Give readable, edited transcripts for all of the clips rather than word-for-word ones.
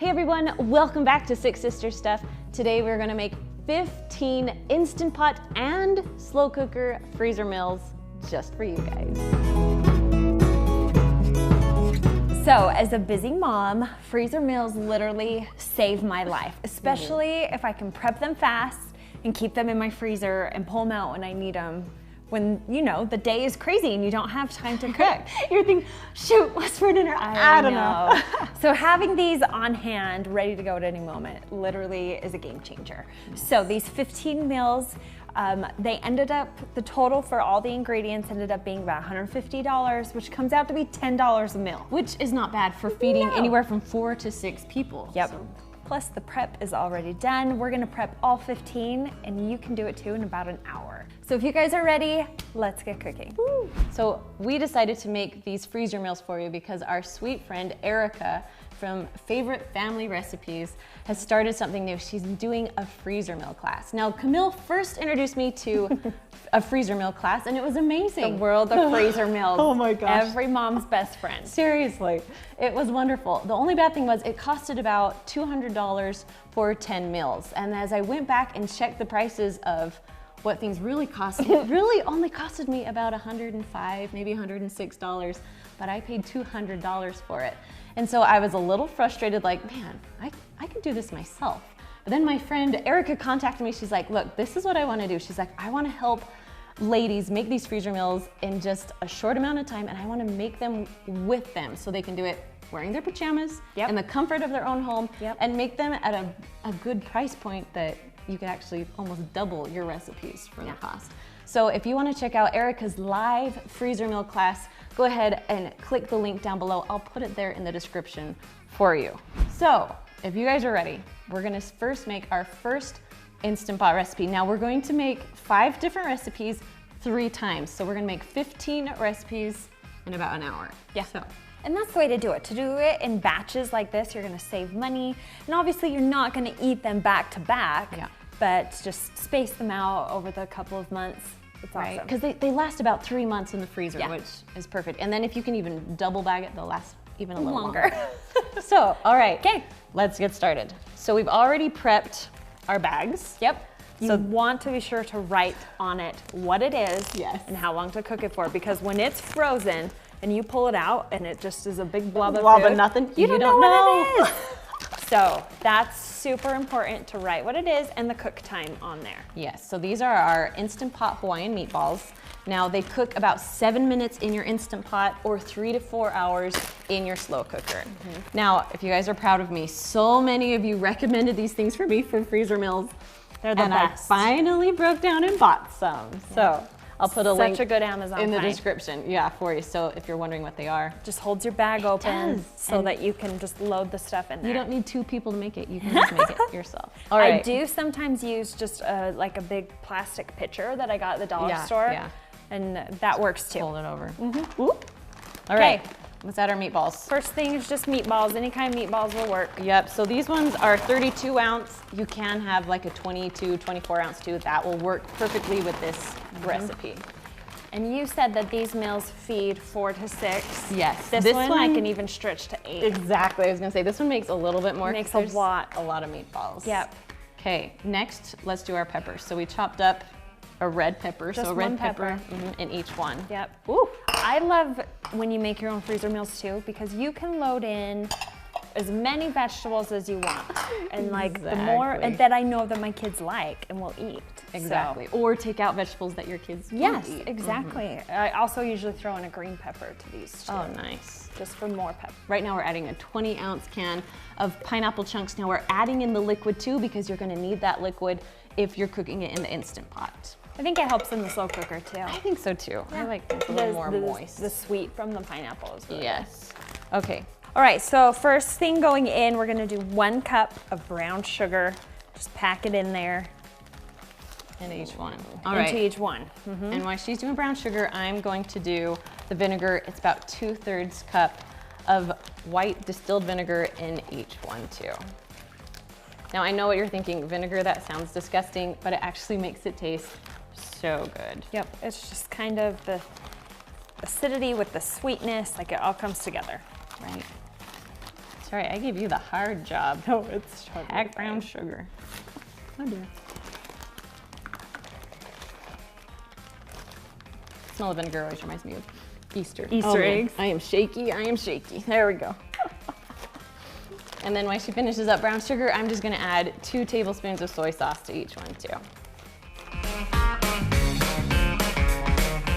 Hey everyone, welcome back to Six Sisters Stuff. Today we're gonna make 15 Instant Pot and slow cooker freezer meals just for you guys. So as a busy mom, freezer meals literally save my life, especially if I can prep them fast and keep them in my freezer and pull them out when I need them. When, you know, the day is crazy and you don't have time to cook. You're thinking, shoot, what's for dinner? I don't know. So having these on hand, ready to go at any moment, literally is a game changer. So these 15 meals, they ended up, the total for all the ingredients ended up being about $150, which comes out to be $10 a meal. Which is not bad for feeding anywhere from 4 to 6 people. Yep. So. Plus the prep is already done. We're gonna prep all 15 and you can do it too in about an hour. So if you guys are ready, let's get cooking. Woo. So we decided to make these freezer meals for you because our sweet friend Erica from Favorite Family Recipes has started something new. She's doing a freezer meal class. Now Camille first introduced me to a freezer meal class and it was amazing. The world of freezer meals. Oh my gosh. Every mom's best friend. Seriously, it was wonderful. The only bad thing was it costed about $200 for 10 meals. And as I went back and checked the prices of what things really cost, it really only costed me about $105, maybe $106, but I paid $200 for it. And so I was a little frustrated, like, man, I can do this myself. But then my friend Erica contacted me. She's like, look, this is what I want to do. She's like, I want to help ladies make these freezer meals in just a short amount of time, and I want to make them with them so they can do it wearing their pajamas in the comfort of their own home and make them at a good price point that you can actually almost double your recipes for the cost. So if you want to check out Erica's live freezer meal class, go ahead and click the link down below. I'll put it there in the description for you. So if you guys are ready, we're gonna first make our first Instant Pot recipe. Now we're going to make 5 different recipes 3 times. So we're gonna make 15 recipes in about an hour. Yeah. So. And that's the way to do it. To do it in batches like this, you're gonna save money. And obviously you're not gonna eat them back to back, but just space them out over the couple of months. It's awesome. Because they last about 3 months in the freezer, which is perfect. And then if you can even double bag it, they'll last even a little longer. So, all right, let's get started. So we've already prepped our bags. Yep. You want to be sure to write on it what it is and how long to cook it for, because when it's frozen and you pull it out and it just is a big blob of food, nothing, you don't know what it is. So that's super important to write what it is and the cook time on there. Yes, so these are our Instant Pot Hawaiian meatballs. Now they cook about 7 minutes in your Instant Pot or 3 to 4 hours in your slow cooker. Now, if you guys are proud of me, so many of you recommended these things for me for freezer meals. They're the best. I finally broke down and bought some. So I'll put a link Such a good Amazon in the find. description for you. So if you're wondering what they are. Just holds your bag open so that you can just load the stuff in there. You don't need 2 people to make it. You can just make it yourself. All right. I do sometimes use just like a big plastic pitcher that I got at the dollar store. And that works too. Fold it over. All right. Let's add our meatballs. First thing is just meatballs. Any kind of meatballs will work. Yep, so these ones are 32 ounce. You can have like a 22, 24 ounce too. That will work perfectly with this recipe. And you said that these meals feed 4 to 6. Yes. This one I can even stretch to 8. Exactly, I was gonna say this one makes a little bit more. Makes a lot of meatballs. Yep. Okay, next let's do our peppers. So we chopped up a red pepper, just so a red pepper in each one. Yep. Ooh. I love when you make your own freezer meals too, because you can load in as many vegetables as you want. And like the more that I know that my kids like and will eat. Exactly. So. Or take out vegetables that your kids won't eat. Exactly. I also usually throw in a green pepper to these too. Oh, nice. Just for more pepper. Right now we're adding a 20 ounce can of pineapple chunks. Now we're adding in the liquid too, because you're gonna need that liquid if you're cooking it in the Instant Pot. I think it helps in the slow cooker too. I think so too. I like it a little more moist. The sweet from the pineapple is really good. Okay. All right, so first thing going in, we're gonna do 1 cup of brown sugar. Just pack it in there. Into each one. Into each one. And while she's doing brown sugar, I'm going to do the vinegar. It's about 2/3 cup of white distilled vinegar in each one too. Now I know what you're thinking, vinegar, that sounds disgusting, but it actually makes it taste so good. Yep, it's just kind of the acidity with the sweetness, like it all comes together. Right. Sorry, I gave you the hard job. No, it's Add brown sugar. Oh dear. Smell of vinegar always reminds me of Easter. Easter eggs. I am shaky, I am shaky. There we go. And then when she finishes up brown sugar, I'm just gonna add 2 tablespoons of soy sauce to each one too.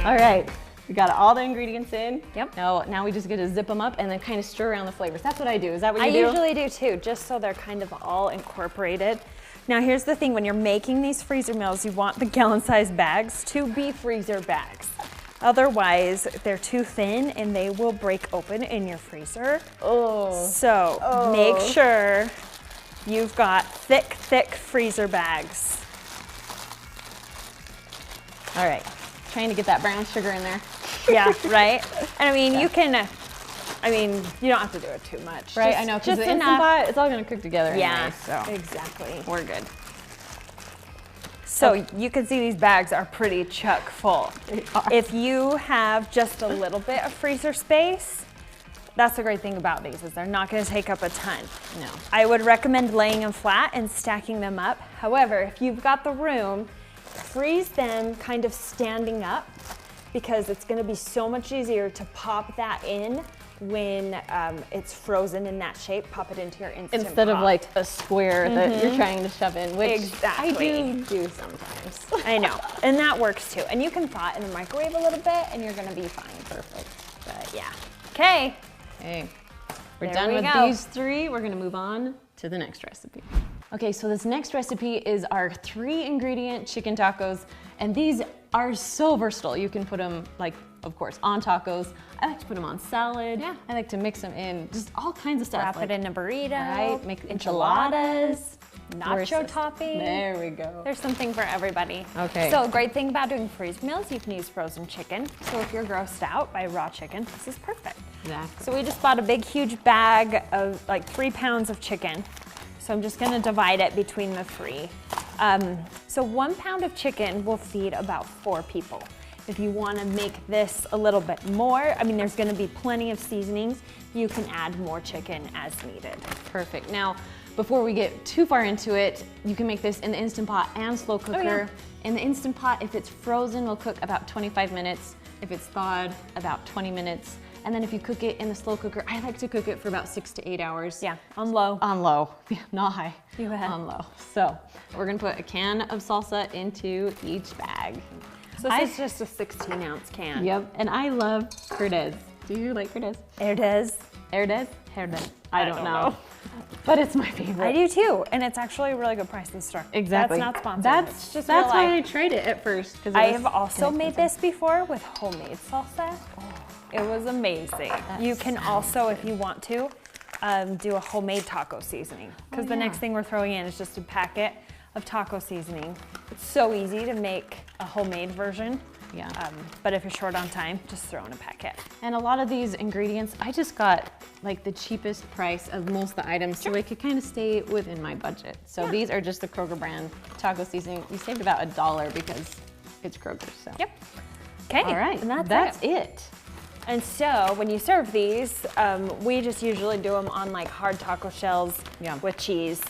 All right, we got all the ingredients in. Yep. Now we just get to zip them up and then kind of stir around the flavors. That's what I do. Is that what you I do? usually do too, just so they're kind of all incorporated. Now here's the thing, when you're making these freezer meals, you want the gallon-sized bags to be freezer bags. Otherwise, they're too thin and they will break open in your freezer. Oh. So make sure you've got thick, thick freezer bags. All right, trying to get that brown sugar in there. Yeah, right? And I mean, you can, you don't have to do it too much. Right, Just- I know, because just the Instant enough. Pot, it's all gonna cook together Yeah, anyway, so exactly. we're good. So you can see these bags are pretty chock full. If you have just a little bit of freezer space, that's the great thing about these, is they're not gonna take up a ton. No. I would recommend laying them flat and stacking them up. However, if you've got the room, freeze them kind of standing up, because it's gonna be so much easier to pop that in when it's frozen in that shape. Pop it into your Instant Instead of Pot. like a square that you're trying to shove in, which Exactly. I do sometimes. I know, and that works too. And you can thaw it in the microwave a little bit and you're gonna be fine. Perfect. But yeah. Okay. Okay, we're There done we with go. these 3. We're gonna move on to the next recipe. Okay, so this next recipe is our 3-ingredient chicken tacos, and these are so versatile. You can put them, like, of course, on tacos. I like to put them on salad. Yeah. I like to mix them in, just all kinds of stuff. Wrap like, it in a burrito. Right, make enchiladas, Where's nacho this? topping. There we go. There's something for everybody. Okay. So a great thing about doing freeze meals, you can use frozen chicken. So if you're grossed out by raw chicken, this is perfect. Exactly. So we just bought a big, huge bag of like 3 pounds of chicken. So I'm just gonna divide it between the 3. So 1 pound of chicken will feed about 4 people. If you wanna make this a little bit more, I mean, there's gonna be plenty of seasonings. You can add more chicken as needed. Perfect. Now, before we get too far into it, you can make this in the Instant Pot and slow cooker. In the Instant Pot, if it's frozen, will cook about 25 minutes. If it's thawed, about 20 minutes. And then if you cook it in the slow cooker, I like to cook it for about 6 to 8 hours. Yeah, on low. On low, yeah, not high. You have. On low. So we're gonna put a can of salsa into each bag. So this is just a 16-ounce can. Yep, and I love Herdez. Do you like Herdez? Herdez. Herdez? Herdez. I don't know. But it's my favorite. I do too, and it's actually a really good price in the store. Exactly. That's not sponsored. That's It's just that's real why I life. tried it at first. I have also made this before with homemade salsa. It was amazing. You can also, if you want to, do a homemade taco seasoning. Because the next thing we're throwing in is just a packet of taco seasoning. It's so easy to make a homemade version. Yeah. But if you're short on time, just throw in a packet. And a lot of these ingredients, I just got like the cheapest price of most of the items, so I could kind of stay within my budget. So these are just the Kroger brand taco seasoning. We saved about $1 because it's Kroger. So. Yep. Okay. All right. And that's it. And so when you serve these, we just usually do them on like hard taco shells with cheese.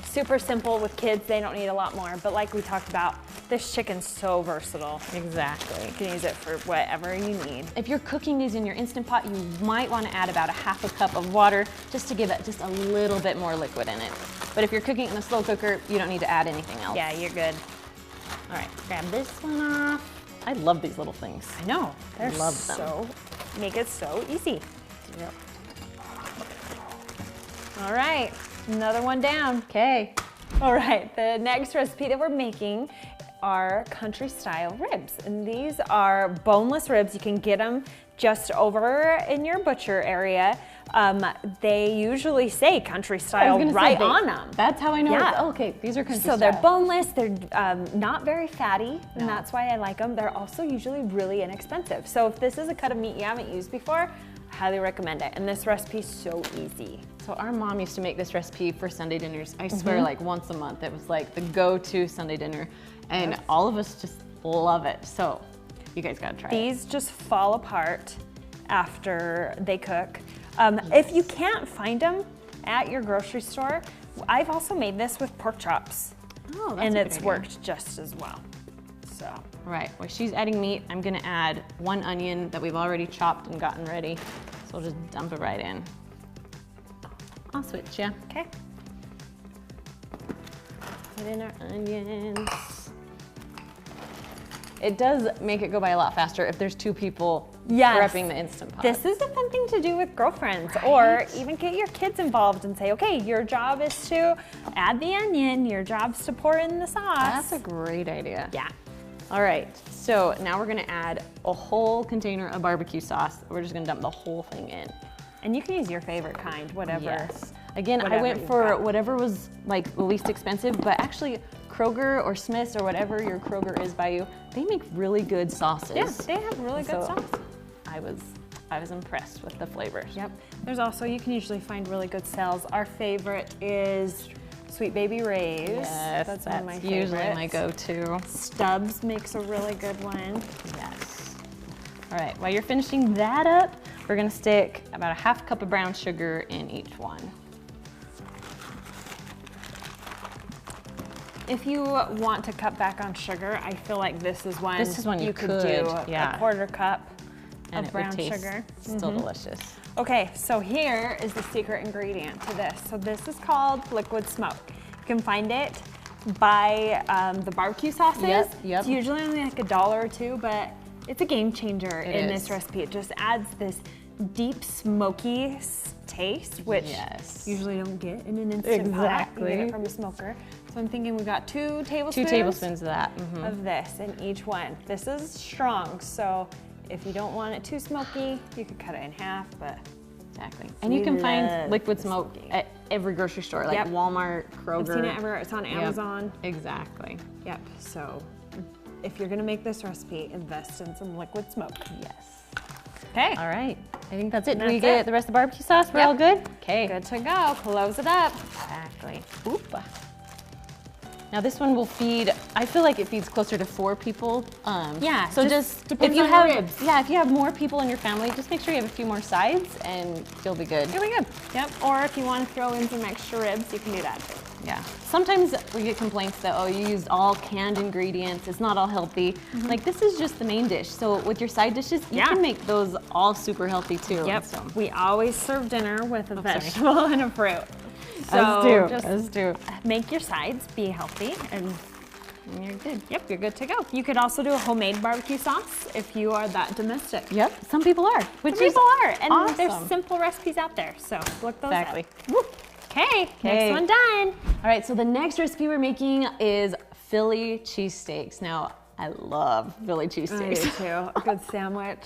Super simple with kids, they don't need a lot more. But like we talked about, this chicken's so versatile. Exactly. You can use it for whatever you need. If you're cooking these in your Instant Pot, you might want to add about a half a cup of water just to give it just a little bit more liquid in it. But if you're cooking it in a slow cooker, you don't need to add anything else. Yeah, you're good. All right, grab this one off. I love these little things. I know. They're Love them. so, make it so easy. Yep. All right, another one down. Okay. All right, the next recipe that we're making are country style ribs. And these are boneless ribs. You can get them just over in your butcher area. They usually say country style right on them. That's how I know. Yeah. Oh, okay, these are country So style. they're boneless, they're not very fatty, and that's why I like them. They're also usually really inexpensive. So if this is a cut of meat you haven't used before, I highly recommend it. And this recipe's so easy. So our mom used to make this recipe for Sunday dinners. I swear, like once a month. It was like the go-to Sunday dinner, and all of us just love it. So you guys gotta try it. These just fall apart after they cook. If you can't find them, at your grocery store. I've also made this with pork chops. Oh, that's and a good it's idea. worked just as well. So, All right, while she's adding meat, I'm gonna add 1 onion that we've already chopped and gotten ready. So we'll just dump it right in. I'll switch, yeah. okay. Put in our onions. It does make it go by a lot faster if there's 2 people Yes. prepping the Instant Pot. This is a fun thing to do with girlfriends, or even get your kids involved and say, okay, your job is to add the onion, your job's to pour in the sauce. That's a great idea. Yeah. All right, so now we're gonna add a whole container of barbecue sauce. We're just gonna dump the whole thing in. And you can use your favorite kind, whatever. Yes. Again, I whatever went you've for got. whatever was like the least expensive, but actually Kroger or Smith's or whatever your Kroger is by you, they make really good sauces. Yeah, they have really good So, sauce. I was impressed with the flavors. Yep. There's also, you can usually find really good sales. Our favorite is Sweet Baby Ray's. Yes, that's one of my usually favorites. my go-to. Stubbs makes a really good one. Yes. All right, while you're finishing that up, we're gonna stick about a 1/2 cup of brown sugar in each one. If you want to cut back on sugar, I feel like this is one you could could, do yeah. a 1/4 cup And of it would brown taste sugar. still delicious. Okay, so here is the secret ingredient to this. So this is called liquid smoke. You can find it by the barbecue sauces. Yep. It's usually only like $1 or $2, but it's a game changer in is. this recipe. It just adds this deep smoky taste, which Yes. you usually don't get in an instant pot. You Exactly. get it from a smoker. So I'm thinking we've got 2 tablespoons. 2 tablespoons of that. Mhm. Of this in each one. This is strong, so if you don't want it too smoky, you could cut it in half, but Exactly. And you can love find liquid the smoke smoky. at every grocery store, like Yep. Walmart, Kroger. I've seen it everywhere. It's on Yep. Amazon. Exactly. Yep, so if you're gonna make this recipe, invest in some liquid smoke. Yes. Okay, All right. I think that's it. Do That's we get it. the rest of the barbecue sauce? We're Yep. all good? Okay. good to go. Close it up. Exactly. Oop. Now this one will feed, I feel like it feeds closer to 4 people. Yeah, So just just, depends if you on your have, ribs. yeah, if you have more people in your family, just make sure you have a few more sides and you'll be good. Here we go. Yep, or if you want to throw in some extra ribs, you can do that too. Yeah. Sometimes we get complaints that, oh, you used all canned ingredients. It's not all healthy. Like this is just the main dish. So with your side dishes, you Yeah. can make those all super healthy too. Yep, So. we always serve dinner with a sorry. vegetable and a fruit. So Us too. just Us too. make your sides be healthy and And you're good. yep, you're good to go. You could also do a homemade barbecue sauce if you are that domestic. Yep. Some people are. Which Some is people are, and awesome. there's simple recipes out there, so look those Exactly. up. Woo. Okay, next Okay. one done. All right, so the next recipe we're making is Philly cheesesteaks. Now, I love Philly cheesesteaks. too. A good sandwich.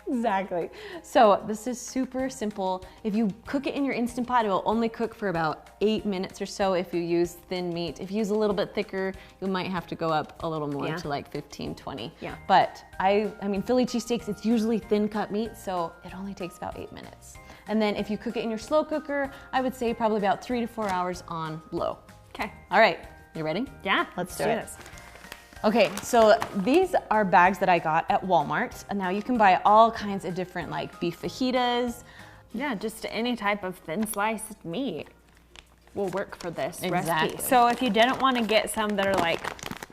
Exactly. So this is super simple. If you cook it in your Instant Pot, it will only cook for about 8 minutes or so if you use thin meat. If you use a little bit thicker, you might have to go up a little more Yeah. to like 15, 20. Yeah. But I mean, Philly cheesesteaks, it's usually thin cut meat, so it only takes about 8 minutes. And then if you cook it in your slow cooker, I would say probably about 3 to 4 hours on low. Okay. All right, you ready? Yeah, Let's do it. this. Okay, so these are bags that I got at Walmart. And now you can buy all kinds of different like beef fajitas. Yeah, just any type of thin sliced meat will work for this recipe. Exactly. So if you didn't want to get some that are like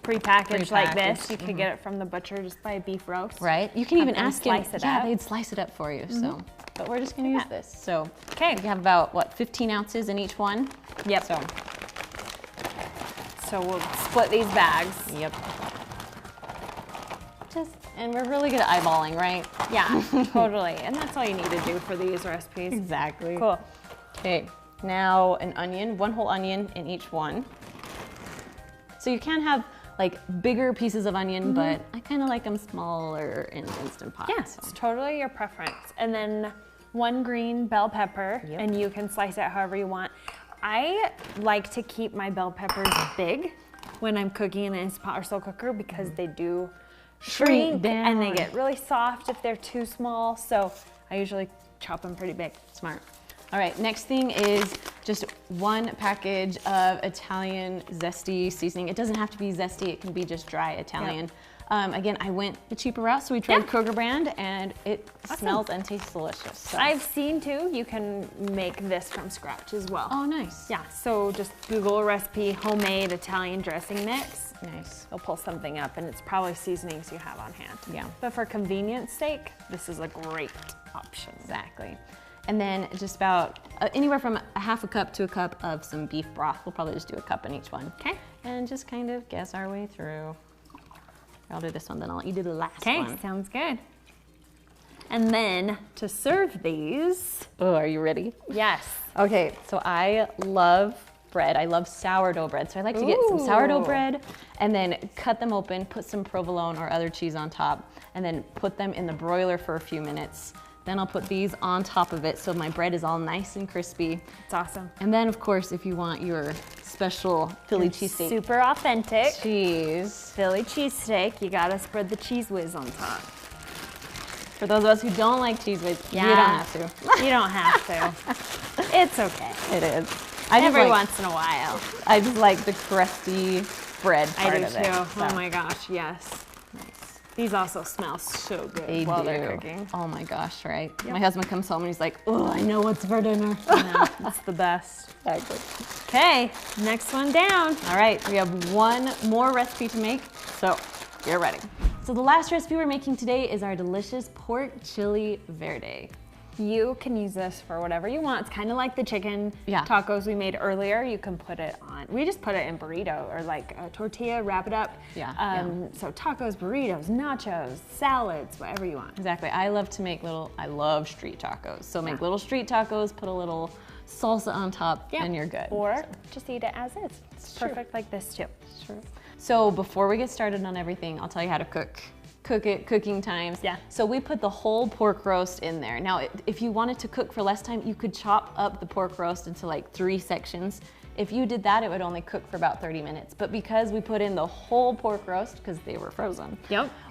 prepackaged like this, Prepackaged, you could get it from the butcher, just buy a beef roast. Right? You can even them ask them. slice it Yeah, up. they'd slice it up for you. So, but we're just gonna use this. So, Okay. we have about what 15 ounces in each one. Yep. So we'll split these bags. Yep. And we're really good at eyeballing, right? Yeah, totally. And that's all you need to do for these recipes. Exactly. Cool. Okay, now an onion, 1 whole onion in each one. So you can have like bigger pieces of onion, but I kind of like them smaller in Instant Pot. Yeah, so. it's totally your preference. And then 1 green bell pepper, Yep. and you can slice it however you want. I like to keep my bell peppers big when I'm cooking in an Instant Pot or slow cooker because they do shrink and they down. get really soft if they're too small. So I usually chop them pretty big. Smart. All right, next thing is just 1 package of Italian zesty seasoning. It doesn't have to be zesty, it can be just dry Italian. Again, I went the cheaper route, so we tried Kroger brand, and it smells and tastes delicious. So. I've seen too, you can make this from scratch as well. Oh, nice. Yeah, so just Google a recipe, homemade Italian dressing mix. Nice. It'll pull something up, and it's probably seasonings you have on hand. Yeah. But for convenience sake, this is a great option. Exactly. And then just about anywhere from a half a cup to a cup of some beef broth. We'll probably just do a cup in each one. Okay. And just kind of guess our way through. I'll do this one, then I'll let you do the last one. Okay, sounds good. And then to serve these. Oh, are you ready? Yes. Okay, so I love bread. I love sourdough bread. So I like to get some sourdough bread and then cut them open, put some provolone or other cheese on top, and then put them in the broiler for a few minutes. Then I'll put these on top of it so my bread is all nice and crispy. It's awesome. And then, of course, if you want your special Philly cheesesteak Super authentic cheese. Philly cheesesteak, you gotta spread the cheese whiz on top. For those of us who don't like cheese whiz, you don't have to. You don't have to. It's okay. It is. Every once in a while. I just like the crusty bread part I do of too. it. Oh my gosh, yes. Nice. These also smell so good They while do. they're cooking. Oh my gosh, right? Yep. My husband comes home and he's like, oh, I know what's for dinner. That's the best. Exactly. Okay, next one down. All right, we have one more recipe to make, so get ready. So the last recipe we're making today is our delicious pork chili verde. You can use this for whatever you want. It's kind of like the chicken tacos we made earlier. You can put it on, we just put it in burrito or like a tortilla, wrap it up. So tacos, burritos, nachos, salads, whatever you want. Exactly. I love street tacos. So make little street tacos, put a little salsa on top, and you're good. Or just eat it as is. It's perfect like this too. True. So before we get started on everything, I'll tell you how to cook. Cooking times. Yeah. So we put the whole pork roast in there. Now, if you wanted to cook for less time, you could chop up the pork roast into like 3 sections. If you did that, it would only cook for about 30 minutes. But because we put in the whole pork roast, because they were frozen,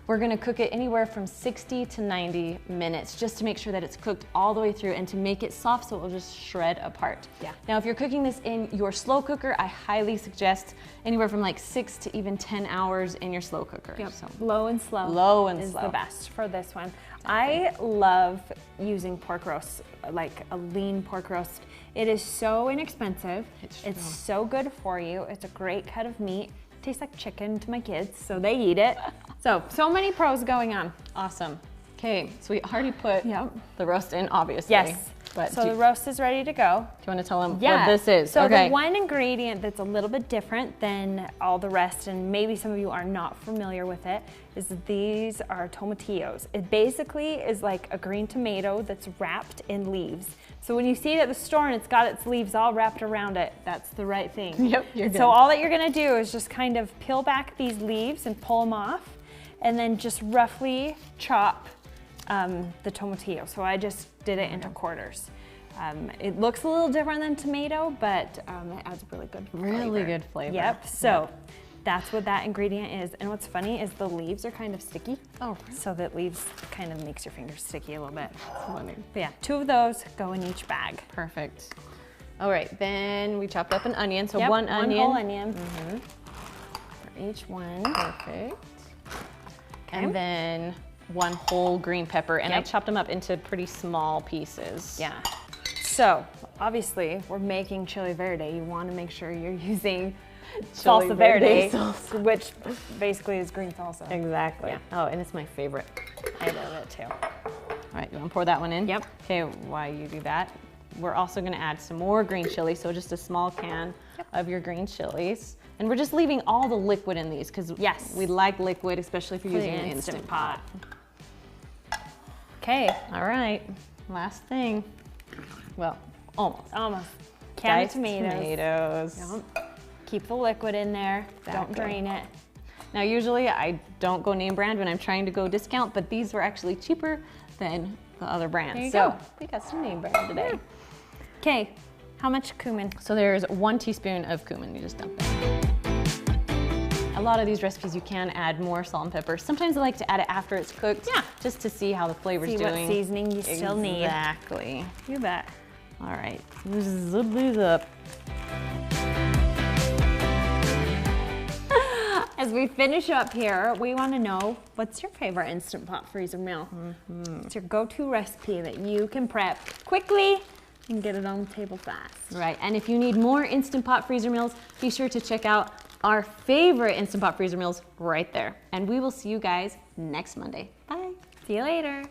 we're gonna cook it anywhere from 60 to 90 minutes just to make sure that it's cooked all the way through and to make it soft so it will just shred apart. Yeah. Now, if you're cooking this in your slow cooker, I highly suggest anywhere from like 6 to even 10 hours in your slow cooker. Yep. So Low and slow. Low and is slow. the best for this one. I love using pork roast, like a lean pork roast. It is so inexpensive. It's so good for you. It's a great cut of meat. Tastes like chicken to my kids, so they eat it. So many pros going on. awesome. Okay, so we already put the roast in, obviously. Yes. But So do the roast is ready to go. you want to tell them what this is? So okay. the one ingredient that's a little bit different than all the rest, and maybe some of you are not familiar with it, is that these are tomatillos. It basically is like a green tomato that's wrapped in leaves. So when you see it at the store and it's got its leaves all wrapped around it, that's the right thing. Yep, you're good. So all that you're gonna do is just kind of peel back these leaves and pull them off, and then just roughly chop the tomatillo. So I just did it into quarters. It looks a little different than tomato, but it adds really good flavor. Really good flavor. Yep, so that's what that ingredient is. And what's funny is the leaves are kind of sticky. Oh, So that leaves kind of makes your fingers sticky a little bit. funny. But yeah, 2 of those go in each bag. Perfect. All right, then we chopped up an onion. So Yep, one onion. whole onion. For each one. Perfect. And then 1 whole green pepper. And I chopped them up into pretty small pieces. Yeah. So obviously we're making chili verde. You want to make sure you're using salsa verde, which basically is green salsa. Exactly. Yeah. Oh, and it's my favorite. I love it too. All right, you want to pour that one in? Yep. Okay, while you do that, we're also going to add some more green chili. So just a small can of your green chilies. And we're just leaving all the liquid in these because we like liquid, especially if you're using an Instant Pot. Okay. All right, last thing. Well, almost. Almost. Can of Diced tomatoes. tomatoes. Yep. Keep the liquid in there. Don't Exactly. drain it. Now, usually I don't go name brand when I'm trying to go discount, but these were actually cheaper than the other brands. There you so go. we got some name brand today. Okay. How much cumin? So there's 1 teaspoon of cumin. You just dump it. A lot of these recipes you can add more salt and pepper. Sometimes I like to add it after it's cooked. Yeah. Just to see how the flavor's See doing. what seasoning you still need. Exactly. You bet. All right. Zip these up. As as we finish up here, we want to know, what's your favorite Instant Pot freezer meal? It's your go-to recipe that you can prep quickly and get it on the table fast. Right, and if you need more Instant Pot freezer meals, be sure to check out our favorite Instant Pot freezer meals right there. And we will see you guys next Monday. Bye. See you later.